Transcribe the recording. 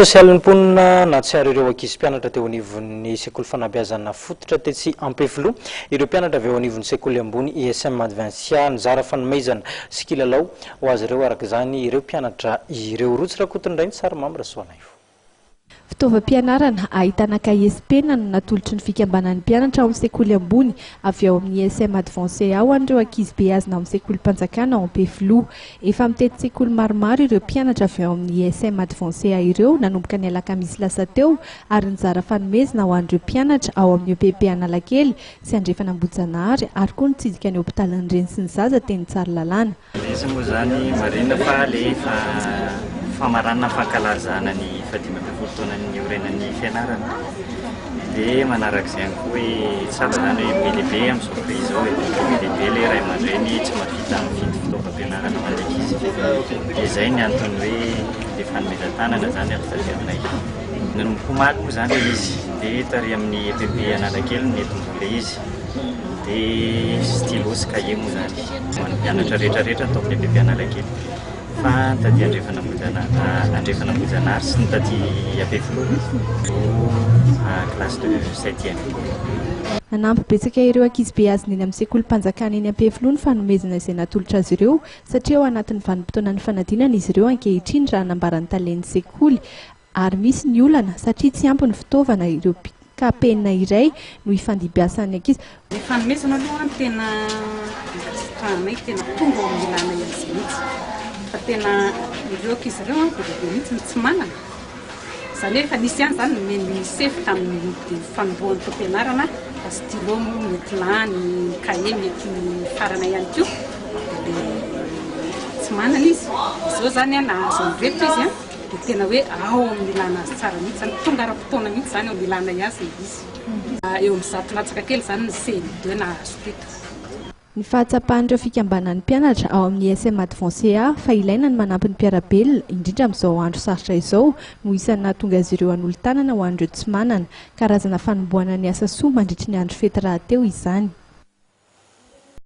Sosialin'ny mponina na tsy ary ireo ankizy mpianatra teo anivon'ny sekoly fanabeazana fototra tetsy Ampefilo, ireo mpianatra avy eo anivon'ny sekoly ambony ISM Adventia nizara fanomezana sy kilalao ho azy ireo araka izany ireo mpianatra ireo rotsy rakotondray ny tsara mamra soanay. Fitaovam-pianarana ahitana kahie sy penina no natolotry ny fikambanan'ny mpianatra ao amin'ny sekoly ambony avy ao amin'ny ISM Adventia ao an'ireo ankizy beazina ao amin'ny sekoly Mpanjakana ao Ampefilo. Efa mitety sekoly maromaro ireo mpianatra avy ao amin'ny ISM Adventia ireo nanomboka ny alakamisy lasa teo ary nizara fanomezana ho an'ireo mpianatra ao amin'ny EPP Analakely sy andrefana Ambojanahary ary koa nitsidika ny hopitalin'ny Reny sy ny zaza teny Tsaralalàna. Izy moa zany marina fa le famaranana fankalazana ny fahadimapolo taonan'ny orenan'ny fianarana. Dia manarak'izay ihany koa hoe tsara zany hoe belehibe amin'izao be izao belehibe le ray aman-dreny tsy mahavita mifidy fitaovam-pianarana ho an'ny ankizy. Dia izay ny antony hoe le fanomezan-tanana zany ary tarihanay. Nanomboka omaly moa zany izy dia tary amin'ny EPP Analakely nentim-bola izy. Dia stylo sy kahie moa zany ho an'ny mpianatra rehetrarehetra atao amin'ny EPP Analakely. Fa taty andrefana Ambojanahary sy taty Ampefilo classe de 7e. Anampy betsaka ireo ankizy beazina eny amin'ny sekoly Mpanjakana eny Ampefilo ny fanomezana izay natolotra azy ireo satria ao anatin'ny vanim-potoanan'ny fanadinana izy ireo ankehitriny raha hanambarany talen'ny sekoly ary misy ny olana satria tsy ampy ny fitaovana ireo penina iray no ifandibiasan'ny ankizy. Ny fanomezana aloha tena tranay tena tonga ao milana izy mihitsy. Fa tena ireo ankizy ireo bebe mihitsy tsy manana. Izany hoe efa nisy ihany zany nomeny sefitra amin'ny fanombohan'ny fampianarana stylo mety lany, kahie mety farana ihany koa. Dia tsy manana izy. Izao zany nahazo reto izy dia tena hoe ao amin'ny ilana azy tsara mihitsy zany tonga ara-potoana mihitsy zany ao milana azy izy. Eo amin'ny zato latsaka kely zany ny CM2 nahazo teto. Ny fahatsapahan'ireo fikambanan'ny mpianatra ao amin'ny ISM Adventia fa ilaina ny manampy ny mpiarabelona indrindra amin'izao andro sarotra izao no isany nahatonga azy ireo hanolo-tanana ho an'ireo tsy manana. Karazana fanombohana ny asa soa mandritra ny andro fety rahateo izany.